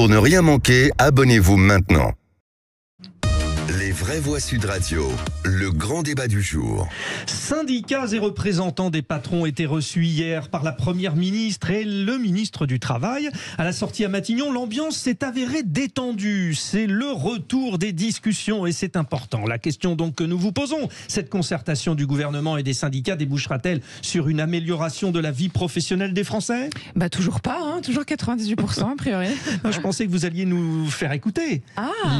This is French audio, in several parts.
Pour ne rien manquer, abonnez-vous maintenant. Les vraies voix Sud Radio, le grand débat du jour. Syndicats et représentants des patrons étaient reçus hier par la Première ministre et le ministre du Travail. À la sortie à Matignon, l'ambiance s'est avérée détendue. C'est le retour des discussions et c'est important. La question donc que nous vous posons, cette concertation du gouvernement et des syndicats débouchera-t-elle sur une amélioration de la vie professionnelle des Français ? Toujours pas, toujours 98% a priori. Je pensais que vous alliez nous faire écouter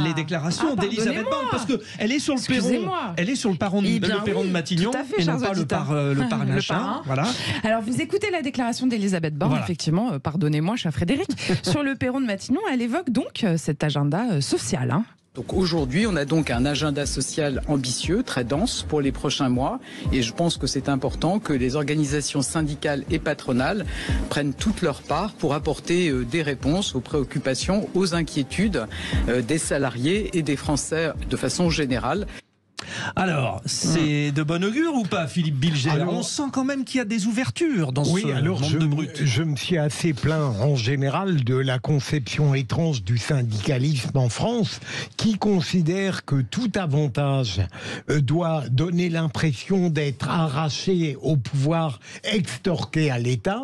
les déclarations d'Elisabeth Borne. Parce qu'elle est sur le perron. Elle est sur le perron de Matignon fait, et non pas le parrain. Voilà. Alors vous écoutez la déclaration d'Elisabeth Borne, effectivement, pardonnez-moi cher Frédéric, sur le perron de Matignon, elle évoque donc cet agenda social. Donc aujourd'hui, on a donc un agenda social ambitieux, très dense pour les prochains mois. Et je pense que c'est important que les organisations syndicales et patronales prennent toute leur part pour apporter des réponses aux préoccupations, aux inquiétudes des salariés et des Français de façon générale. Alors, c'est de bon augure ou pas, Philippe Bilger ? On sent quand même qu'il y a des ouvertures dans ce monde de brut. Je me suis assez plaint en général de la conception étrange du syndicalisme en France, qui considère que tout avantage doit donner l'impression d'être arraché au pouvoir, extorqué à l'État.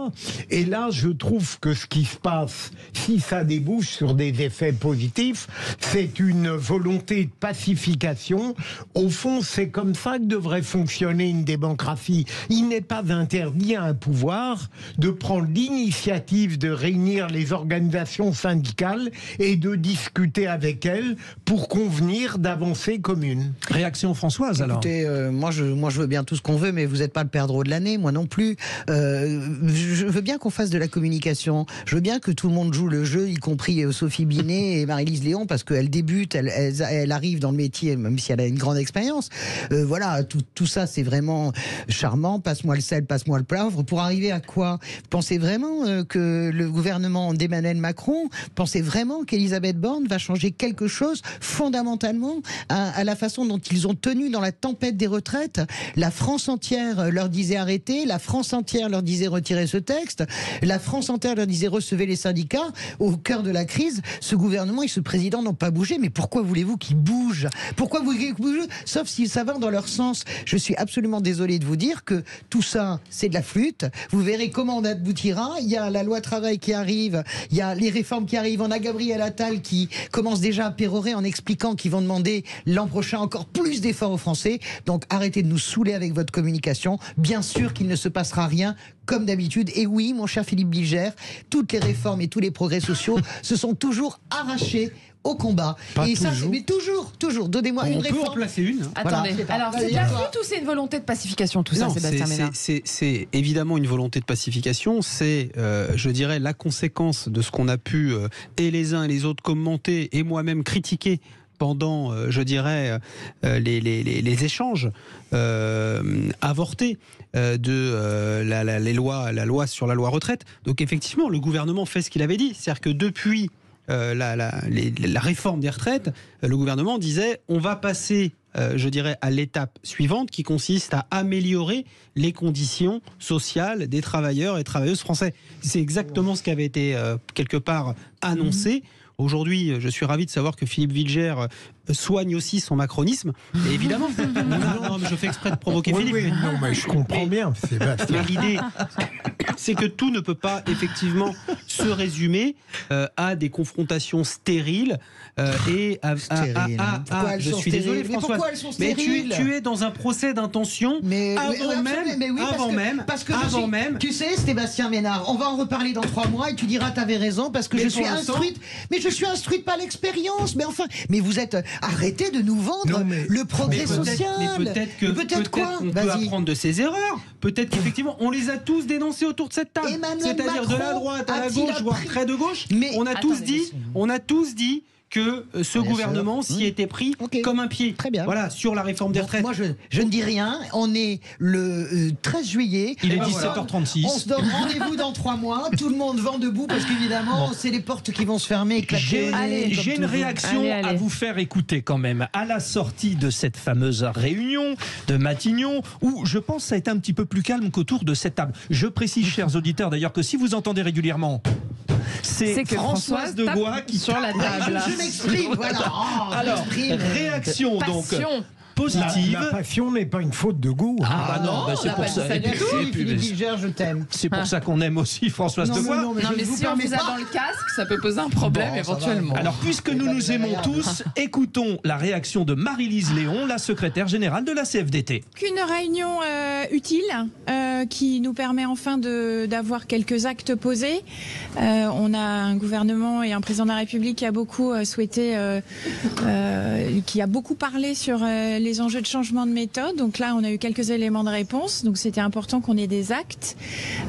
Et là, je trouve que ce qui se passe, si ça débouche sur des effets positifs, c'est une volonté de pacification. Au fond, c'est comme ça que devrait fonctionner une démocratie. Il n'est pas interdit à un pouvoir de prendre l'initiative de réunir les organisations syndicales et de discuter avec elles pour convenir d'avancées communes. Réaction Françoise, alors ? Écoutez, moi je veux bien tout ce qu'on veut, mais vous n'êtes pas le perdreau de l'année, moi non plus. Je veux bien qu'on fasse de la communication. Je veux bien que tout le monde joue le jeu, y compris Sophie Binet et Marie-Lise Léon, parce qu'elle débute, elle arrive dans le métier, même si elle a une grande expérience. Voilà, tout ça c'est vraiment charmant. Passe-moi le sel, passe-moi le poivre. Pour arriver à quoi ? Pensez vraiment que le gouvernement d'Emmanuel Macron, pensez vraiment qu'Elisabeth Borne va changer quelque chose fondamentalement à la façon dont ils ont tenu dans la tempête des retraites. La France entière leur disait arrêtez, la France entière leur disait retirez ce texte, la France entière leur disait recevez les syndicats. Au cœur de la crise, ce gouvernement et ce président n'ont pas bougé. Mais pourquoi voulez-vous qu'ils bougent ? Pourquoi voulez-vous qu'ils bougent ? Sauf si ça va dans leur sens. Je suis absolument désolé de vous dire que tout ça, c'est de la flûte. Vous verrez comment on aboutira. Il y a la loi travail qui arrive, il y a les réformes qui arrivent. On a Gabriel Attal qui commence déjà à pérorer en expliquant qu'ils vont demander l'an prochain encore plus d'efforts aux Français. Donc arrêtez de nous saouler avec votre communication. Bien sûr qu'il ne se passera rien comme d'habitude. Et oui, mon cher Philippe Bilger, toutes les réformes et tous les progrès sociaux se sont toujours arrachés au combat. Pas et toujours. ça, mais toujours. Donnez-moi une réforme. On peut en placer une. Attendez, alors c'est de la flûte ou c'est une volonté de pacification tout ça, Sébastien Ménard ? C'est évidemment une volonté de pacification. C'est, je dirais, la conséquence de ce qu'on a pu, et les uns et les autres, commenter, et moi-même critiquer pendant, je dirais, les échanges avortés de la loi sur la loi retraite. Donc effectivement, le gouvernement fait ce qu'il avait dit. C'est-à-dire que depuis la réforme des retraites, le gouvernement disait on va passer, je dirais, à l'étape suivante qui consiste à améliorer les conditions sociales des travailleurs et travailleuses français. C'est exactement ce qui avait été quelque part annoncé. Aujourd'hui, je suis ravi de savoir que Philippe Bilger soigne aussi son macronisme. Et évidemment, non, mais je fais exprès de provoquer Philippe. Oui, non, mais je comprends bien, Sébastien. Mais l'idée, c'est que tout ne peut pas effectivement se résumer à des confrontations stériles et je suis désolé, François. Mais pourquoi elles sont mais stériles ? tu es dans un procès d'intention parce que tu sais, Sébastien Ménard, on va en reparler dans 3 mois et tu diras t'avais raison parce que je suis instruite. Mais je suis instruite par l'expérience. Mais enfin, vous êtes arrêtez de nous vendre le progrès social. Mais peut-être qu'on peut apprendre de ses erreurs. Peut-être qu'effectivement, on les a tous dénoncés autour de cette table. C'est-à-dire de la droite à la gauche, voire très de gauche. Mais on a tous dit que ce gouvernement s'y était pris comme un pied. Très bien. Voilà, sur la réforme des retraites. Moi, je ne dis rien. On est le 13 juillet. Il est 17h36. On se donne rendez-vous dans 3 mois. Tout le monde vend debout parce qu'évidemment, c'est les portes qui vont se fermer. J'ai une réaction à vous faire écouter quand même. À la sortie de cette fameuse réunion de Matignon, où je pense que ça a été un petit peu plus calme qu'autour de cette table. Je précise, chers auditeurs, d'ailleurs, que si vous entendez régulièrement C'est que Françoise de tape Gois qui sur la table. Je m'exprime, voilà. Oh, Alors, réaction donc Passion. positive. La passion n'est pas une faute de goût. Ah bah non, bah c'est on a pour pas ça. dit ça du tout. Et puis, Philippe Bilger, je t'aime. c'est pour ça qu'on aime aussi Françoise de Gois. Non, mais si on vous a dans le casque, ça peut poser un problème Bon, ça éventuellement. va. Alors, puisque nous ben, nous aimons tous, écoutons la réaction de Marie-Lise Léon, la secrétaire générale de la CFDT. Qu'une réunion utile qui nous permet enfin d'avoir quelques actes posés. On a un gouvernement et un président de la République qui a beaucoup souhaité, qui a beaucoup parlé sur les enjeux de changement de méthode. Donc là, on a eu quelques éléments de réponse. Donc c'était important qu'on ait des actes.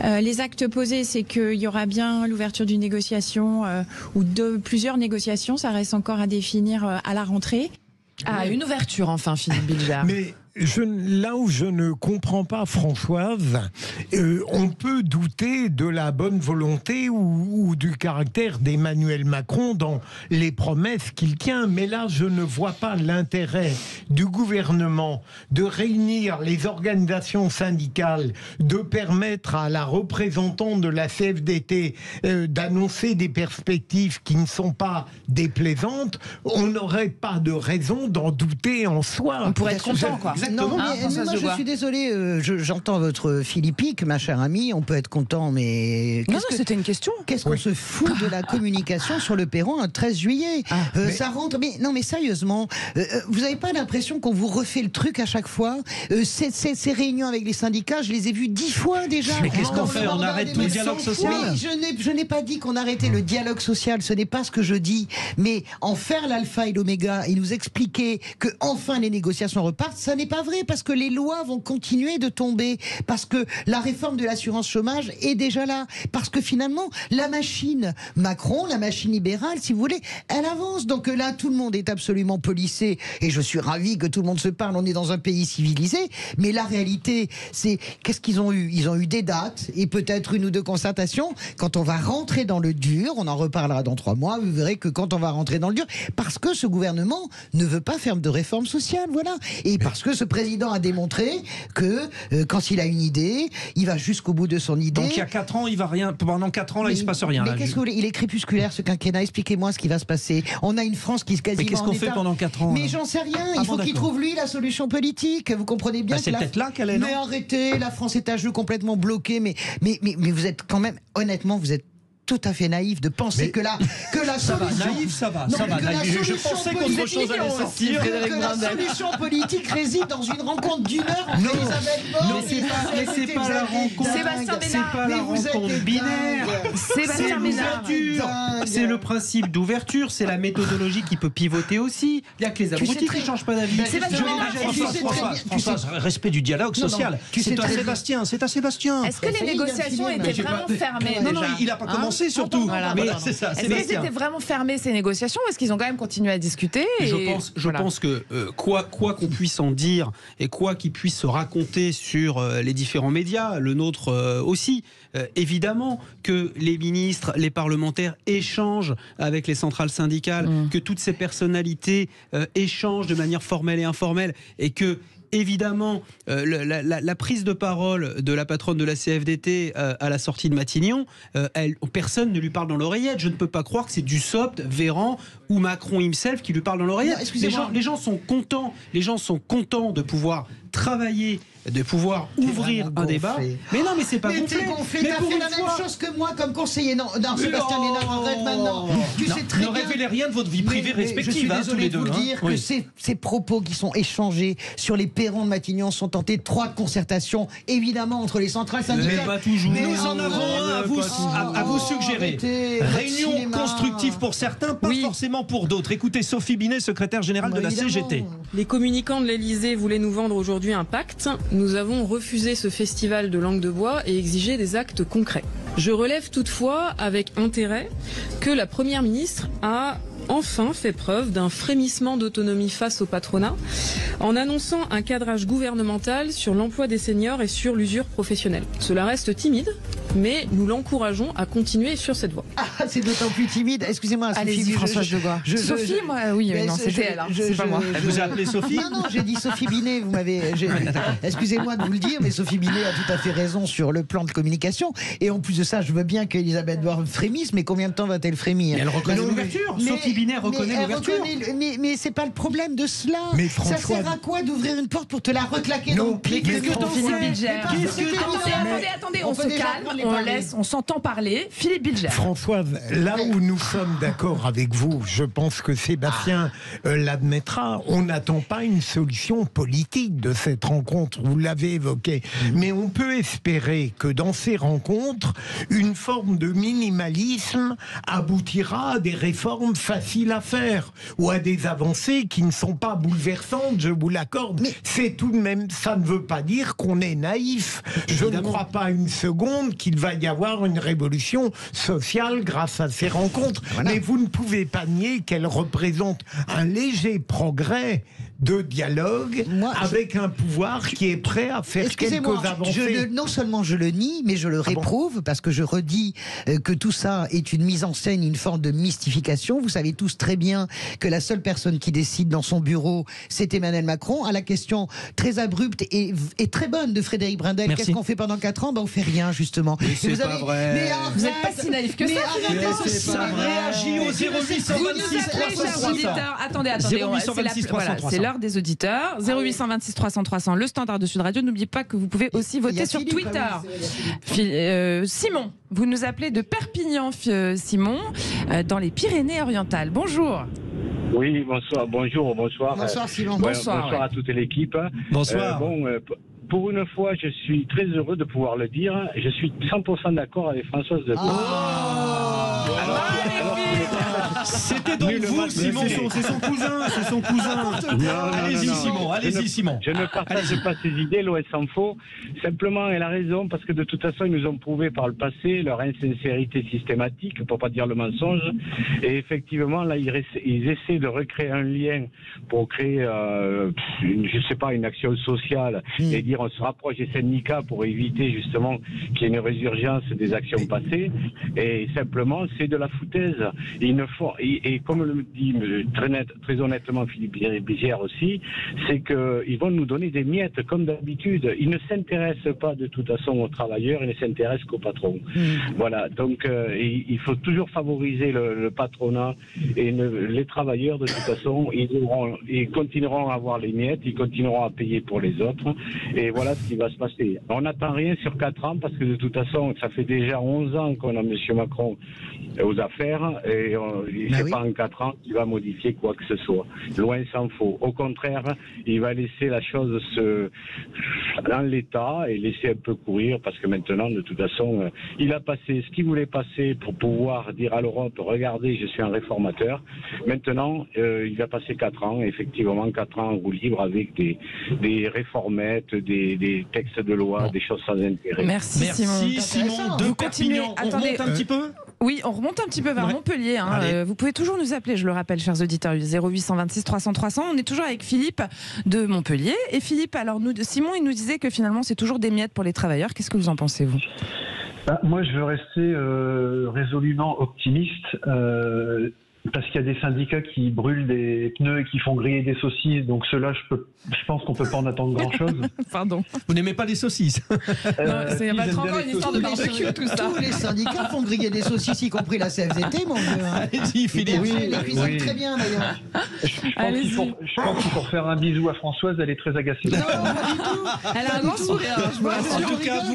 Les actes posés, c'est qu'il y aura bien l'ouverture d'une négociation ou de plusieurs négociations. Ça reste encore à définir à la rentrée. Ah, une ouverture enfin, Philippe Bilger. Mais là où je ne comprends pas, Françoise, on peut douter de la bonne volonté ou du caractère d'Emmanuel Macron dans les promesses qu'il tient. Mais là, je ne vois pas l'intérêt du gouvernement de réunir les organisations syndicales, de permettre à la représentante de la CFDT d'annoncer des perspectives qui ne sont pas déplaisantes. On n'aurait pas de raison d'en douter en soi. On pourrait être content, quoi. Non, Hein, mais Françoise moi de je Gois. suis désolée, j'entends votre Philippique, ma chère amie, on peut être content, mais Non, c'était une question. qu'est-ce qu'on se fout de la communication sur le perron un 13 juillet Ça rentre, mais non, mais sérieusement, vous n'avez pas l'impression qu'on vous refait le truc à chaque fois ces réunions avec les syndicats, je les ai vues 10 fois déjà. Mais qu'est-ce qu'on fait? On arrête le dialogue social? Oui, je n'ai pas dit qu'on arrêtait le dialogue social, ce n'est pas ce que je dis, mais en faire l'alpha et l'oméga et nous expliquer que enfin les négociations repartent, ça n'est pas vrai, parce que les lois vont continuer de tomber, parce que la réforme de l'assurance chômage est déjà là, parce que finalement la machine Macron, la machine libérale, si vous voulez, elle avance. Donc là, tout le monde est absolument policé, et je suis ravi que tout le monde se parle, on est dans un pays civilisé, mais la réalité, c'est, qu'est-ce qu'ils ont eu? Ils ont eu des dates, et peut-être une ou deux constatations. Quand on va rentrer dans le dur, on en reparlera dans 3 mois, vous verrez que quand on va rentrer dans le dur, parce que ce gouvernement ne veut pas faire de réforme sociale, voilà. Et parce que ce président a démontré que quand il a une idée, il va jusqu'au bout de son idée. Donc il y a 4 ans, il va rien. Pendant 4 ans, là, il se passe rien. Mais Là, qu'est-ce que vous voulez? Il est crépusculaire, ce quinquennat. Expliquez-moi ce qui va se passer. On a une France qui se quasiment. Mais qu'est-ce qu'on en fait état. pendant 4 ans? Mais j'en sais rien. Ah Il faut bon, qu'il d'accord. trouve lui la solution politique. Vous comprenez bien. Bah, c'est peut-être là qu'elle est, non? Mais arrêtez, la France est à jeu complètement bloquée. Mais vous êtes quand même, honnêtement, vous êtes tout à fait naïf de penser que la Ça va, solution. naïf, ça va. Non, Ça mais va, que la naïf. Je solution pensais politique- qu'autre chose allait sortir. Que la solution politique réside dans une rencontre d'1 heure entre Elisabeth Borne. Non, mais c'est pas la rencontre. Sébastien C'est Ménard. pas la rencontre binaire. C'est Sébastien Ménard. l'ouverture. C'est le principe d'ouverture. C'est la méthodologie qui peut pivoter aussi. Il n'y a que les abrutis qui ne changent pas d'avis. Sébastien Je l'ai Ménard, déjà dit. tu sais très bien- Françoise, respect du dialogue Non, non, social. tu sais C'est à très bien. Sébastien, c'est à Sébastien. Est-ce que les Ça y est, il a négociations fini, étaient mais vraiment fermées Non, non, déjà il n'a pas Hein commencé surtout. Voilà, Mais pardon. c'est ça, Est-ce qu'elles Sébastien. étaient vraiment fermées ces négociations ou est-ce qu'ils ont quand même continué à discuter Je pense que quoi qu'on puisse en dire et quoi qu'il puisse se raconter sur les différents médias, le nôtre aussi, évidemment que les ministres, les parlementaires échangent avec les centrales syndicales, que toutes ces personnalités échangent de manière formelle et informelle, et que évidemment, la prise de parole de la patronne de la CFDT à la sortie de Matignon, personne ne lui parle dans l'oreillette. Je ne peux pas croire que c'est Dussopt, Véran ou Macron himself qui lui parle dans l'oreillette. Non, excusez-moi. Les gens sont contents. Les gens sont contents de pouvoir travailler, de pouvoir ouvrir vraiment un débat. gonflé. Mais non, mais c'est pas Mais gonflé. t'es gonflé, Mais t'as pour fait une la même fois- chose que moi comme conseiller. Non, Sébastien Oh. Ménard, arrête maintenant. Tu sais très Ne bien. révélez rien de votre vie privée Mais je suis respective, hein, tous désolé les de deux. vous le hein. dire que Oui. ces propos qui sont échangés sur les perrons de Matignon sont tentés d'étroites concertations, évidemment, entre les centrales syndicales. Mais pas toujours. Mais Nous en avons un à vous, à vous suggérer. Arrêtez, votre Réunion cinéma. constructive pour certains, pas forcément pour d'autres. Écoutez Sophie Binet, secrétaire générale de la Évidemment. CGT. Les communicants de l'Elysée voulaient nous vendre aujourd'hui un pacte. Nous avons refusé ce festival de langue de bois et exigé des actes concrets. Je relève toutefois avec intérêt que la Première ministre a enfin fait preuve d'un frémissement d'autonomie face au patronat en annonçant un cadrage gouvernemental sur l'emploi des seniors et sur l'usure professionnelle. Cela reste timide, mais nous l'encourageons à continuer sur cette voie. Ah, c'est d'autant plus timide. Excusez-moi, allez-y, Françoise Degois. Sophie, moi, oui, mais non, c'était elle. C'est pas moi. Elle vous a appelé Sophie ? Non, j'ai dit Sophie Binet. Vous m'avez. Excusez-moi de vous le dire, mais Sophie Binet a tout à fait raison sur le plan de communication. Et en plus de ça, je veux bien qu'Elisabeth Borne frémisse, mais combien de temps va-t-elle frémir ? Elle reconnaît l'ouverture. Sophie Binet reconnaît l'ouverture. Mais c'est pas le problème de cela. Mais ça sert à quoi d'ouvrir une porte pour te la reclaquer dans le pied ? Qu'est-ce que Philippe Bilger ? Attendez, on se calme, on s'entend parler. Philippe Bilger. Françoise, là où nous sommes d'accord avec vous, je pense que Sébastien l'admettra, on n'attend pas une solution politique de cette rencontre, vous l'avez évoqué, mais on peut espérer que dans ces rencontres, une forme de minimalisme aboutira à des réformes faciles à faire ou à des avancées qui ne sont pas bouleversantes, je vous l'accorde. Mais c'est tout de même, ça ne veut pas dire qu'on est naïf. Je ne crois pas une seconde qu'il va y avoir une révolution sociale grâce à ces rencontres. Voilà. Mais vous ne pouvez pas nier qu'elles représentent un léger progrès de dialogue avec un pouvoir qui est prêt à faire quelques avancées. Non seulement je le nie, mais je le réprouve parce que je redis que tout ça est une mise en scène, une forme de mystification. Vous savez tous très bien que la seule personne qui décide dans son bureau, c'est Emmanuel Macron. À la question très abrupte et très bonne de Frédéric Brindel, qu'est-ce qu'on fait pendant 4 ans ? On fait rien, justement. Mais c'est pas vrai. Vous n'êtes pas si naïf que ça. Réagis au 0826 300. Attendez, c'est l'heure des auditeurs. 0826 300 300, le standard de Sud Radio. N'oubliez pas que vous pouvez aussi voter sur Twitter. Simon, vous nous appelez de Perpignan, Simon, dans les Pyrénées-Orientales. Bonjour. Oui, bonsoir, bonjour, bonsoir. Bonsoir Simon. Bonsoir à toute l'équipe. Bonsoir. Pour une fois, je suis très heureux de pouvoir le dire. Je suis 100% d'accord avec Françoise Degois. C'était donc vous, Simon. C'est son cousin. Allez-y, Simon. Je ne partage pas ses idées, loin s'en faut. Simplement, elle a raison, parce que de toute façon, ils nous ont prouvé par le passé leur insincérité systématique, pour pas dire le mensonge. Et effectivement, là, ils essaient de recréer un lien pour créer, une action sociale et dire on se rapproche des syndicats pour éviter justement qu'il y ait une résurgence des actions passées. Et simplement, c'est de la foutaise. Et comme le dit très honnêtement Philippe Bilger aussi, c'est qu'ils vont nous donner des miettes comme d'habitude. Ils ne s'intéressent pas de toute façon aux travailleurs, ils ne s'intéressent qu'aux patrons. Voilà, donc il faut toujours favoriser le patronat et les travailleurs de toute façon, ils continueront à avoir les miettes, ils continueront à payer pour les autres. Et voilà ce qui va se passer. On n'attend rien sur 4 ans parce que de toute façon, ça fait déjà 11 ans qu'on a M. Macron aux affaires et c'est pas en 4 ans qu'il va modifier quoi que ce soit. Loin s'en faut. Au contraire, il va laisser la chose dans l'état et laisser un peu courir parce que maintenant, de toute façon, il a passé ce qu'il voulait passer pour pouvoir dire à l'Europe, regardez, je suis un réformateur. Maintenant, il va passer 4 ans, effectivement 4 ans en roue libre avec des réformettes, des textes de loi, des choses sans intérêt. Merci Simon de Perpignan. On remonte un petit peu ? Oui, on remonte un petit peu vers Montpellier. Vous pouvez toujours nous appeler, je le rappelle, chers auditeurs, 0826 300 300. On est toujours avec Philippe de Montpellier. Et Philippe, alors Simon, il nous disait que finalement, c'est toujours des miettes pour les travailleurs. Qu'est-ce que vous en pensez, vous ? Moi, je veux rester résolument optimiste. Parce qu'il y a des syndicats qui brûlent des pneus et qui font griller des saucisses, donc ceux-là, je pense qu'on peut pas en attendre grand-chose. Pardon. Vous n'aimez pas les saucisses C'est pas encore une histoire de barbecue, tout ça. Tous les syndicats font griller des saucisses, y compris la CFDT, mon vieux. Allez-y, Philippe. Les cuisines très bien, d'ailleurs. Je pense qu'il faut faire un bisou à Françoise, elle est très agacée. Non, pas du tout. Elle a un grand sourire.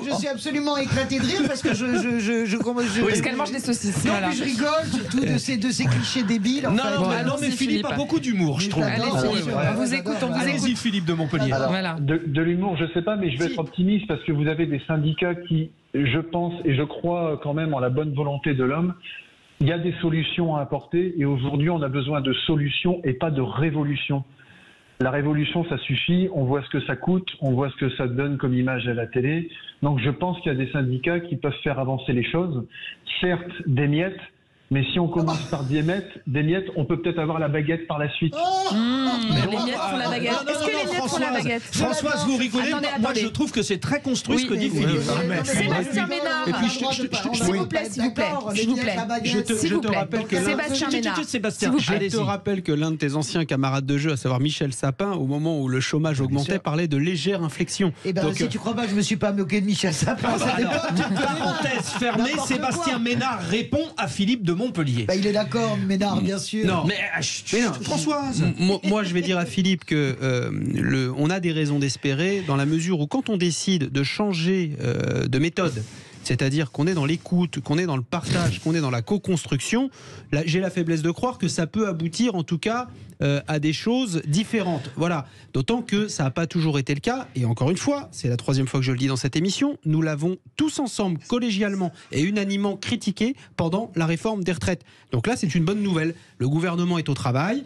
Je suis absolument éclaté de rire parce que parce qu'elle mange des saucisses. Non, puis je rigole surtout de ces clichés débiles. Non, mais Philippe a beaucoup d'humour, je trouve. On vous écoute. Allez-y, Philippe de Montpellier. Alors, de l'humour, je sais pas, mais je vais être optimiste parce que vous avez des syndicats qui, je pense et je crois quand même en la bonne volonté de l'homme. Il y a des solutions à apporter et aujourd'hui, on a besoin de solutions et pas de révolution. La révolution, ça suffit. On voit ce que ça coûte, on voit ce que ça donne comme image à la télé. Donc, je pense qu'il y a des syndicats qui peuvent faire avancer les choses. Certes, des miettes, Mais si on commence par des miettes, on peut peut-être avoir la baguette par la suite. Les miettes pour la baguette. Est-ce que les miettes pour la baguette? Françoise, vous rigolez. Moi, je trouve que c'est très construit ce que dit Philippe. Sébastien Ménard. Et puis, S'il vous plaît. Je te rappelle que Sébastien Ménard. Je te rappelle que l'un de tes anciens camarades de jeu, à savoir Michel Sapin, au moment où le chômage augmentait, parlait de légère inflexion. Eh ben, si tu crois pas que je me suis pas moqué de Michel Sapin, parenthèse fermée, Sébastien Ménard répond à Philippe de Montpellier. Bah, il est d'accord, Ménard, bien sûr. Non, mais Françoise. Moi, je vais dire à Philippe que on a des raisons d'espérer dans la mesure où quand on décide de changer de méthode, c'est-à-dire qu'on est dans l'écoute, qu'on est dans le partage, qu'on est dans la co-construction, j'ai la faiblesse de croire que ça peut aboutir en tout cas à des choses différentes. Voilà. D'autant que ça n'a pas toujours été le cas. Et encore une fois, c'est la 3e fois que je le dis dans cette émission, nous l'avons tous ensemble, collégialement et unanimement critiqué pendant la réforme des retraites. Donc là, c'est une bonne nouvelle. Le gouvernement est au travail.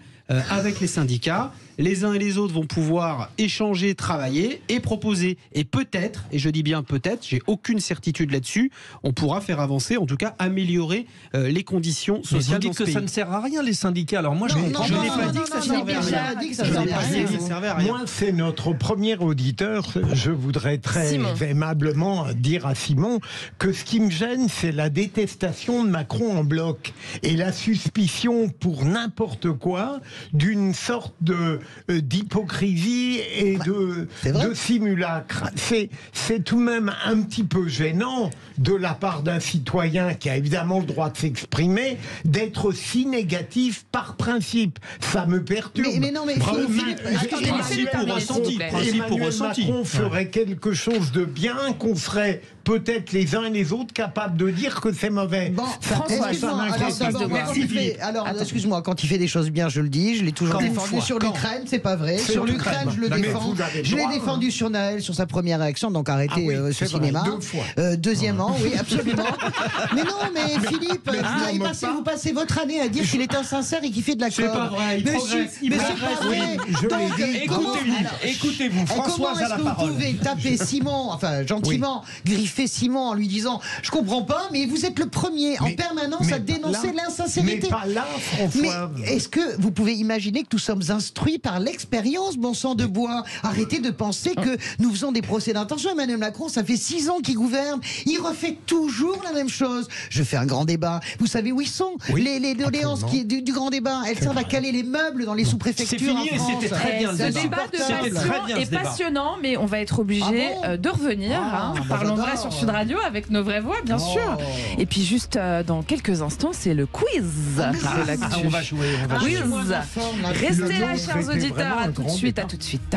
Avec les syndicats, les uns et les autres vont pouvoir échanger, travailler et proposer. Et peut-être, et je dis bien peut-être, j'ai aucune certitude là-dessus, on pourra faire avancer, en tout cas améliorer les conditions sociales. Vous dites que ça ne sert à rien les syndicats. Alors moi, je n'ai pas dit que ça servait à rien. Moi, c'est notre premier auditeur. Je voudrais très aimablement dire à Simon que ce qui me gêne, c'est la détestation de Macron en bloc et la suspicion pour n'importe quoi d'une sorte d'hypocrisie et de simulacre. C'est tout de même un petit peu gênant de la part d'un citoyen qui a évidemment le droit de s'exprimer d'être si négatif par principe. Ça me perturbe. Mais non, mais principe pour ressenti. Macron ferait quelque chose de bien qu'on serait peut-être les uns et les autres capables de dire que c'est mauvais. Bon, excuse-moi, quand il fait des choses bien, je le dis, je l'ai toujours défendu sur l'Ukraine, c'est pas vrai. Sur l'Ukraine, je le défends. Je l'ai défendu sur Naël, sur sa première réaction, donc arrêtez ce cinéma. Deuxièmement, oui, absolument. Mais non, mais Philippe, vous passez votre année à dire qu'il est insincère et qu'il fait de la com. C'est pas vrai, mais c'est pas vrai. Écoutez-vous, Françoise a la parole. Comment est-ce que vous pouvez taper Simon, enfin gentiment, griffer Simon en lui disant « Je comprends pas, mais vous êtes le premier en permanence à dénoncer l'insincérité. » Mais pas là, François. Mais est-ce que vous pouvez imaginer que nous sommes instruits par l'expérience, bon sang de bois? Arrêtez de penser que nous faisons des procès d'intention. Emmanuel Macron, ça fait 6 ans qu'il gouverne. Il refait toujours la même chose. Je fais un grand débat. Vous savez où ils sont? Les doléances du grand débat. Elles servent à caler les meubles dans les sous-préfectures en France. C'était très bien. Ce débat de passion est passionnant, mais on va être obligé de revenir. Parlons-vrai sur Sud Radio avec nos vraies voix, bien sûr. Et puis juste dans quelques instants, c'est le quiz. On va jouer. Restez là, chers auditeurs. À tout de suite.